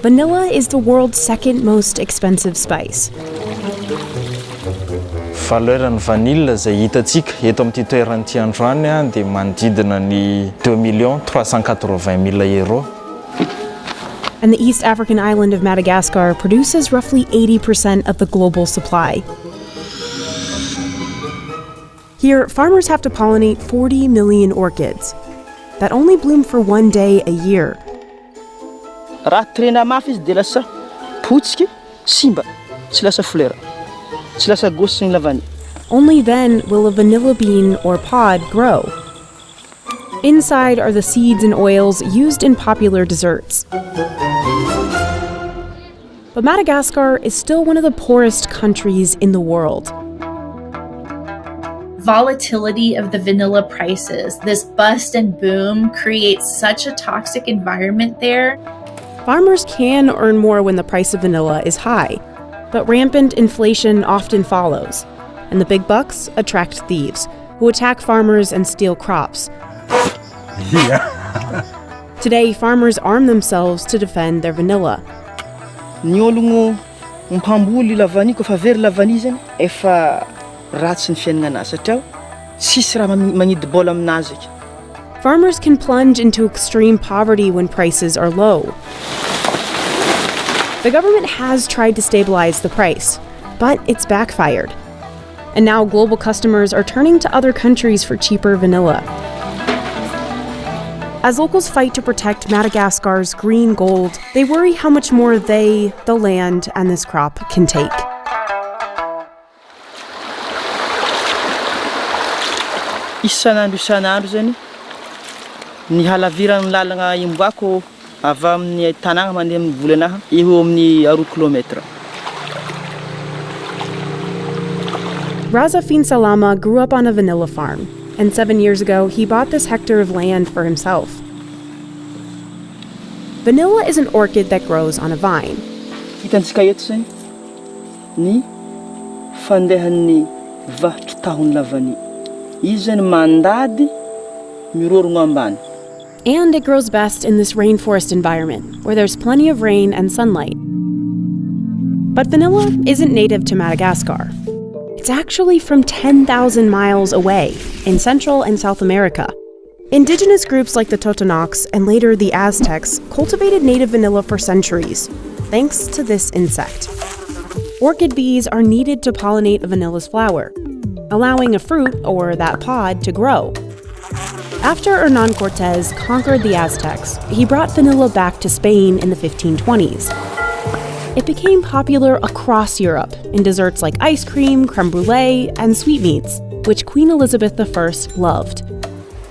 vanilla is the world's second most expensive spice. Valeurany vanille izay hitantsika eto amin'ity toeran'ity androany dia manodidina ny 2,380,000 euro. And the East African island of Madagascar produces roughly 80% of the global supply. Here, farmers have to pollinate 40 million orchids that only bloom for one day a year. Raha trena mafy izy dia lasa potsiky, simba, tsy lasa fleur, tsy lasa gosy ny lavany. Only then will a vanilla bean or pod grow. Inside are the seeds and oils used in popular desserts. But Madagascar is still one of the poorest countries in the world. Volatility of the vanilla prices, this bust and boom, creates such a toxic environment there. Farmers can earn more when the price of vanilla is high, but rampant inflation often follows, and the big bucks attract thieves, who attack farmers and steal crops. Today, farmers arm themselves to defend their vanilla. Ny ologno mpamboly lavany kofa very lavany zany efa ratsy ny fiainagnazy satria tsisy raha magnidy bola aminazy. Farmers can plunge into extreme poverty when prices are low. The government has tried to stabilize the price, but it's backfired. And now global customers are turning to other countries for cheaper vanilla. As locals fight to protect Madagascar's green gold, they worry how much more they, the land, and this crop can take. Isanandro zany ny halaviran'ny lalagna imboako avy amin'ny tanàna mandeha amin'ny volanaha eo amin'ny 2 kilometra. Raza Salama grew up on a vanilla farm, and 7 years ago he bought this hectare of land for himself. Vanilla is an orchid that grows on a vine. Hitantsika eto zany ny fandehan'ny vahatry tahony lavany. Izy zany mandady mirorogno ambany. And it grows best in this rainforest environment, where there's plenty of rain and sunlight. But vanilla isn't native to Madagascar. It's actually from 10,000 miles away, in Central and South America. Indigenous groups like the Totonacs and later the Aztecs cultivated native vanilla for centuries, thanks to this insect. Orchid bees are needed to pollinate a vanilla's flower, allowing a fruit, or that pod, to grow. After Hernán Cortés conquered the Aztecs, he brought vanilla back to Spain in the 1520s. It became popular across Europe in desserts like ice cream, creme brulee, and sweetmeats, which Queen Elizabeth I loved.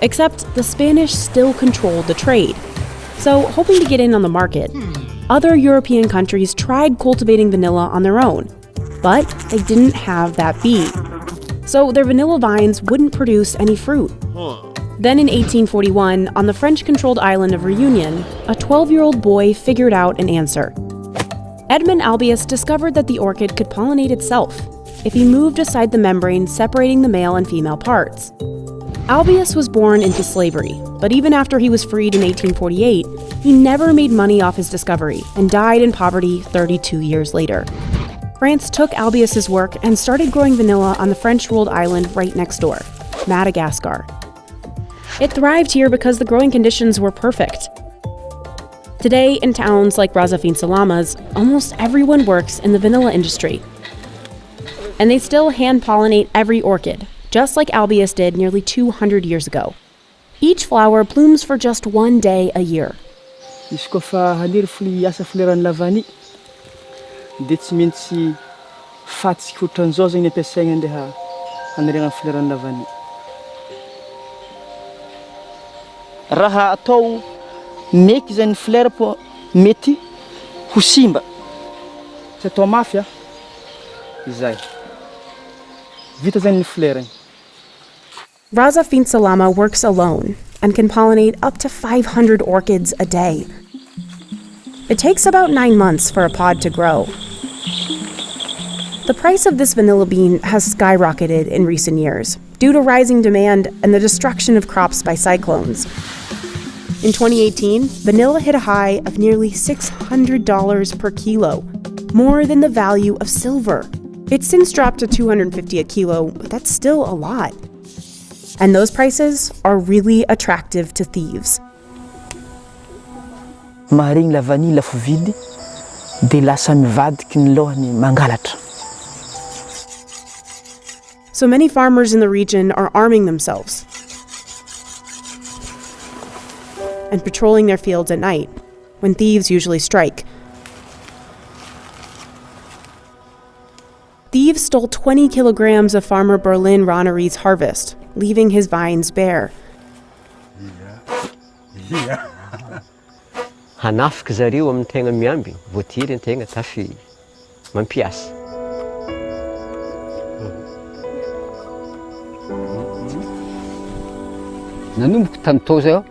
Except the Spanish still controlled the trade. So, hoping to get in on the market, other European countries tried cultivating vanilla on their own, but they didn't have that bee. So their vanilla vines wouldn't produce any fruit. Then in 1841, on the French-controlled island of Reunion, a 12-year-old boy figured out an answer. Edmund Albius discovered that the orchid could pollinate itself if he moved aside the membrane separating the male and female parts. Albius was born into slavery, but even after he was freed in 1848, he never made money off his discovery and died in poverty 32 years later. France took Albius's work and started growing vanilla on the French-ruled island right next door, Madagascar. It thrived here because the growing conditions were perfect. Today, in towns like Raza Salama's, almost everyone works in the vanilla industry. And they still hand-pollinate every orchid, just like Albius did nearly 200 years ago. Each flower blooms for just one day a year. Izy kofa haniry asa fleran'ny lavany dia tsy maintsy fatsika ohatran'izao zany ampiasaigna andeha haniriagna fleran'ny lavany. Raha atao meky zany fleur po mety ho simba. Tsy atao mafy izay. Vita zany ny fleur. Raza Salama works alone and can pollinate up to 500 orchids a day. It takes about 9 months for a pod to grow. The price of this vanilla bean has skyrocketed in recent years due to rising demand and the destruction of crops by cyclones. In 2018, vanilla hit a high of nearly $600 per kilo, more than the value of silver. It's since dropped to $250 a kilo, but that's still a lot. And those prices are really attractive to thieves. Maharegny la vanille lafo vidy dia lasa mivadiky ny lohany mangalatra. So many farmers in the region are arming themselves and patrolling their fields at night, when thieves usually strike. Thieves stole 20 kilograms of farmer Berlin Ronnery's harvest, leaving his vines bare. Hanafika zareo amin'ny tegna miamby, voatiry an-tegna tafy mampiasa. Nanomboka tantô zao,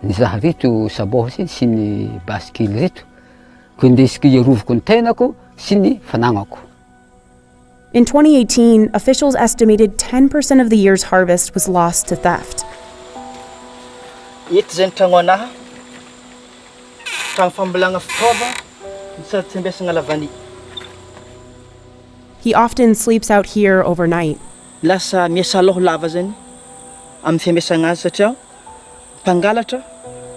nizaha rito saboho sy ny basikily rito, ko indesiko iarovako ny tenako sy ny fanagnako. In 2018, officials estimated 10% of the year's harvest was lost to theft. Eto zay ny tragno anaha, tragno fambolagna fitaova, sady tsy ampiasagna lavany. He often sleeps out here overnight. Lasa miasa aloha lava zany amin'ny fiambiasagna azy satria mpangalatra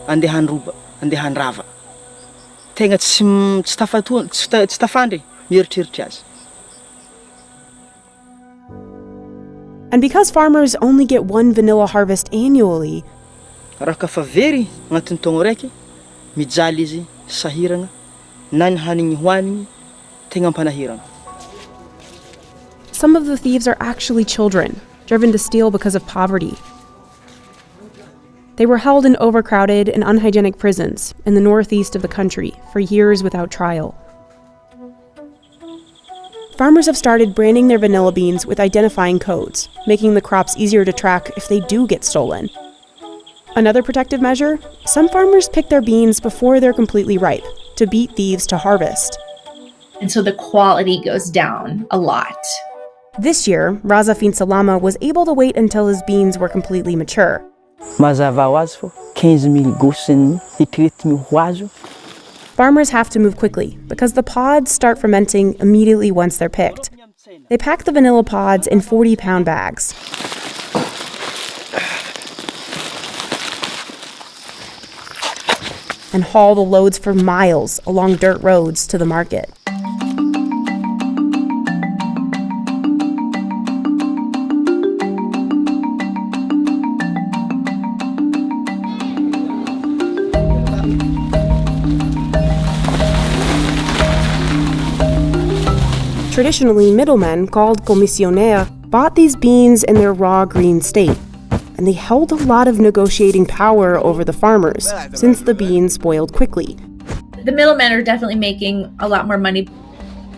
andeha handroba, andeha handrava. Tegna tsy tafandry mieritreritra azy. And because farmers only get one vanilla harvest annually, Raha kafa very agnatin'ny taogno raiky, mijaly izy sahiragna, na ny hanigny hohanigny tegna ampanahiragna. some of the thieves are actually children, driven to steal because of poverty. They were held in overcrowded and unhygienic prisons in the northeast of the country for years without trial. Farmers have started branding their vanilla beans with identifying codes, making the crops easier to track if they do get stolen. Another protective measure, some farmers pick their beans before they're completely ripe to beat thieves to harvest. And so the quality goes down a lot. This year, Raza Finsalama was able to wait until his beans were completely mature. Mazava ho azy fô 15,000 gosiny itiretiny ho azo. Farmers have to move quickly because the pods start fermenting immediately once they're picked. They pack the vanilla pods in 40-pound bags. And haul the loads for miles along dirt roads to the market. Traditionally, middlemen, called comisioner, bought these beans in their raw green state, and they held a lot of negotiating power over the farmers, since the beans spoiled quickly. The middlemen are definitely making a lot more money.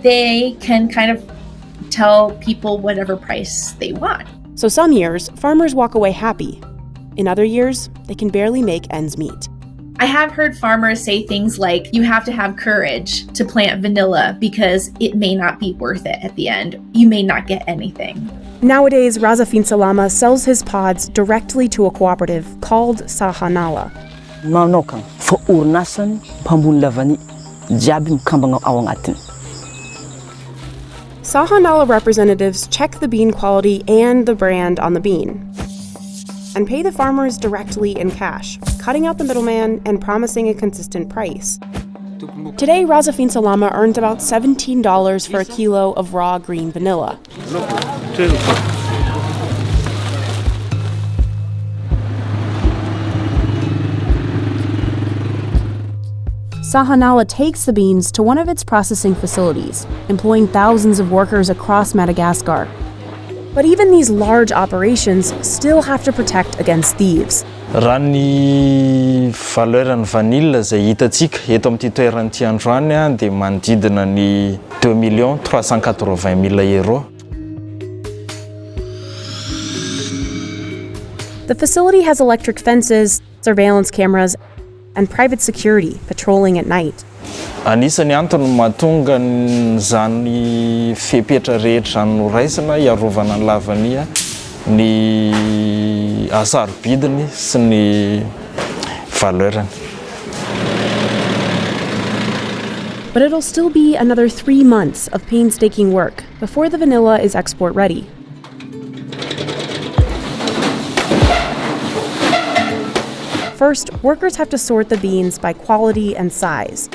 They can kind of tell people whatever price they want. So some years, farmers walk away happy. In other years, they can barely make ends meet. I have heard farmers say things like, you have to have courage to plant vanilla because it may not be worth it at the end. You may not get anything. Nowadays, Raza Finsalama sells his pods directly to a cooperative called Sahanala. Manokagna fa orinasany mpambony lavany jiaby mikambagna ao agnatiny. Sahanala representatives check the bean quality and the brand on the bean, and pay the farmers directly in cash, cutting out the middleman and promising a consistent price. Today, Raza Finsalama earns about $17 for a kilo of raw green vanilla. Sahanala takes the beans to one of its processing facilities, employing thousands of workers across Madagascar. But even these large operations still have to protect against thieves. Raha ny valeuran'ny vanille zay hitantsika eto amin'ity toeran'ity androany dia manodidina ny 2 380 000 euro. The facility has electric fences, surveillance cameras, and private security patrolling at night. Anisany antony mahatonga zany fepetra rehetra noraisina iarovana ny lavania ny asarobidiny sy ny valeurany. But it'll still be another 3 months of painstaking work before the vanilla is export ready. First, workers have to sort the beans by quality and size.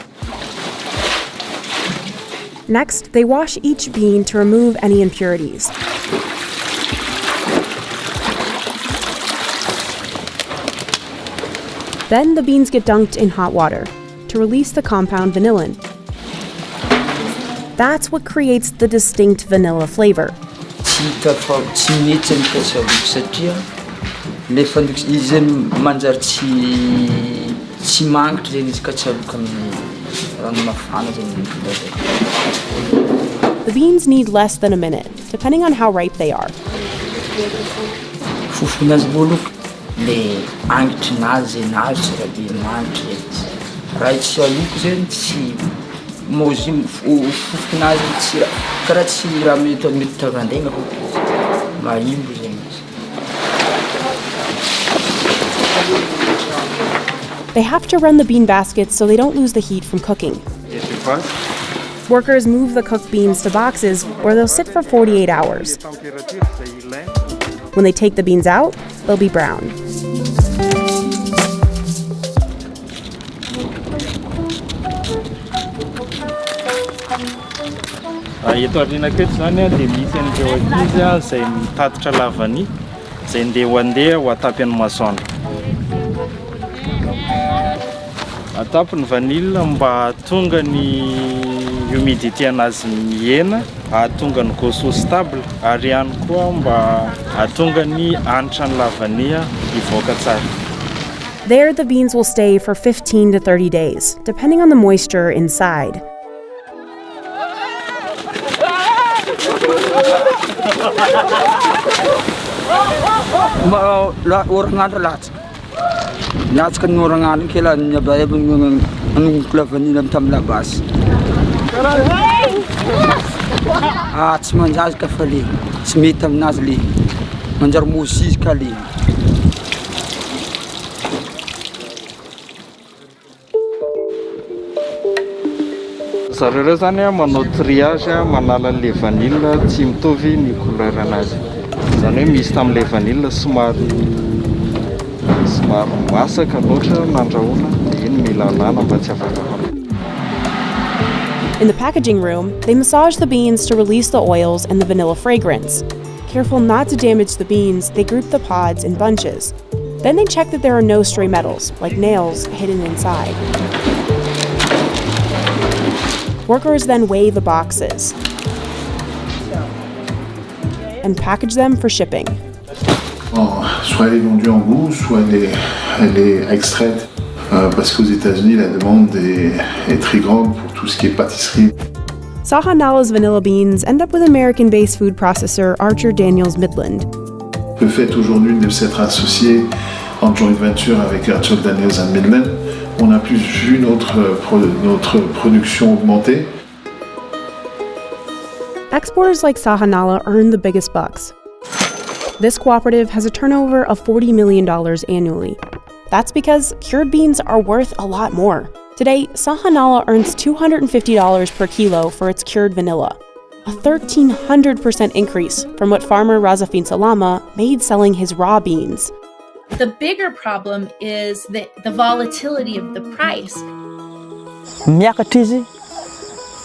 Next, they wash each bean to remove any impurities. Then the beans get dunked in hot water to release the compound vanillin. That's what creates the distinct vanilla flavor. The beans need less than a minute, depending on how ripe they are. They have to run the bean baskets so they don't lose the heat from cooking. Workers move the cooked beans to boxes where they'll sit for 48 hours. When they take the beans out, they'll be brown. Eto aoriana aketo zany dia misy an'ireo ankizy izay mitatitra lavany izay handeha ho atapy amin'ny masoandro. Atapy ny vanille mba hahatonga ny humidité anazy mihena, hahatonga ny goût stable, ary ihany koa mba hahatonga ny hanitra ny lavania hivoaka tsara. There, the beans will stay for 15 to 30 days, depending on the moisture inside. Zareo zany manao triage manala le vanille tsy mitovy ny couleur anazy. Zany hoe misy tam'le vanille somary masaka loatra nandrahoana dia iny mila alana mba tsy afaka hoana. In the packaging room, they massage the beans to release the oils and the vanilla fragrance. Careful not to damage the beans, they group the pods in bunches. Then they check that there are no stray metals, like nails, hidden inside. Workers then weigh the boxes and package them for shipping. Soit elle est vendue en bout, soit elle est extraite parce qu'aux États-Unis la demande est très grande pour tout ce qui est pâtisserie. Sahanala's vanilla beans end up with American-based food processor Archer Daniels Midland. Le fait aujourd'hui de s'être associé en joint venture avec Archer Daniels Midland, on a plus vu notre production augmenter. Exporters like Sahanala earn the biggest bucks. This cooperative has a turnover of $40 million annually. That's because cured beans are worth a lot more. Today, Sahanala earns $250 per kilo for its cured vanilla, a 1,300% increase from what farmer Razafin Salama made selling his raw beans. The bigger problem is the volatility of the price. Miakatra izy,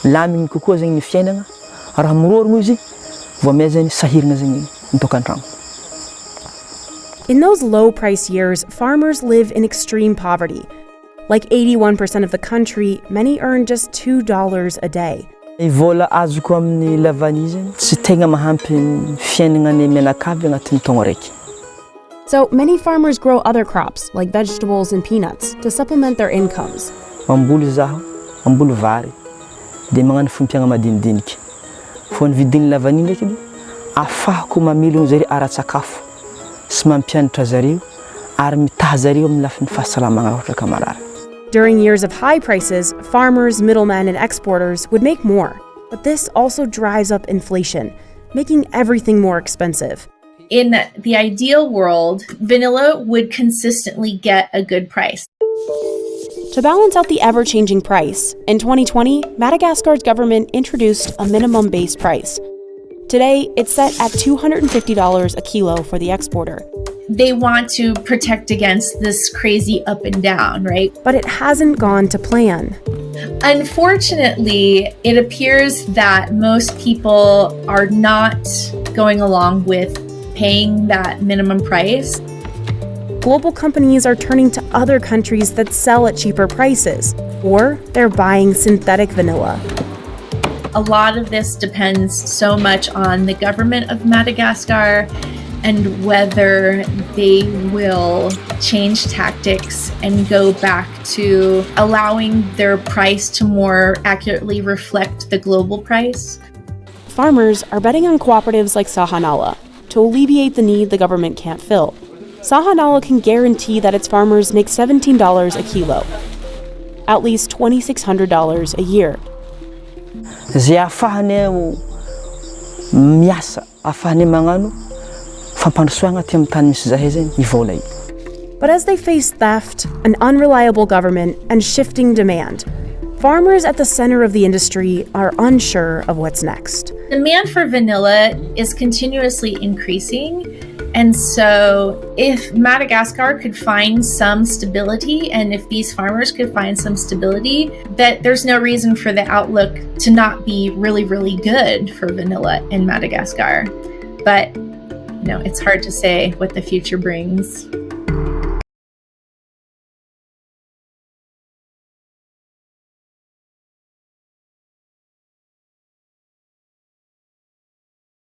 lamigny kokoa zegny ny fiainana, raha mirorogno izy, vao may zegny sahirana zegny mitokan-tragno. In those low-price years, farmers live in extreme poverty. Like 81% of the country, many earn just $2 a day. Vola azoko amin'ny lavany zegny tsy tegna mahampy ny fiainana menakavy agnatin'ny taogno raiky. So many farmers grow other crops, like vegetables and peanuts, to supplement their incomes. Mamboly zaho, mamboly vary, dia magnano fompiagna madinidinika. Fô ny vidin'ny lavany ndraiky ahafahako mamelogno zareo ara-tsakafo sy mampianatra zareo ary mitaha zareo amin'ny lafin'ny fahasalamagna ohatra ka marary. During years of high prices, farmers, middlemen, and exporters would make more. But this also drives up inflation, making everything more expensive. In the ideal world, vanilla would consistently get a good price. To balance out the ever-changing price, in 2020, Madagascar's government introduced a minimum base price. Today, it's set at $250 a kilo for the exporter. They want to protect against this crazy up and down, right? But it hasn't gone to plan. Unfortunately, it appears that most people are not going along with paying that minimum price. Global companies are turning to other countries that sell at cheaper prices, or they're buying synthetic vanilla. A lot of this depends so much on the government of Madagascar and whether they will change tactics and go back to allowing their price to more accurately reflect the global price. Farmers are betting on cooperatives like Sahanala to alleviate the need the government can't fill. Sahanala can guarantee that its farmers make $17 a kilo, at least $2,600 a year. Zay ahafahany miasa, ahafahany magnano fampandrosoagna aty amin'ny tany misy zahay zany ivola io. But as they face theft, an unreliable government, and shifting demand, farmers at the center of the industry are unsure of what's next. Demand for vanilla is continuously increasing. And so if Madagascar could find some stability, and if these farmers could find some stability, that there's no reason for the outlook to not be really, really good for vanilla in Madagascar. But, it's hard to say what the future brings.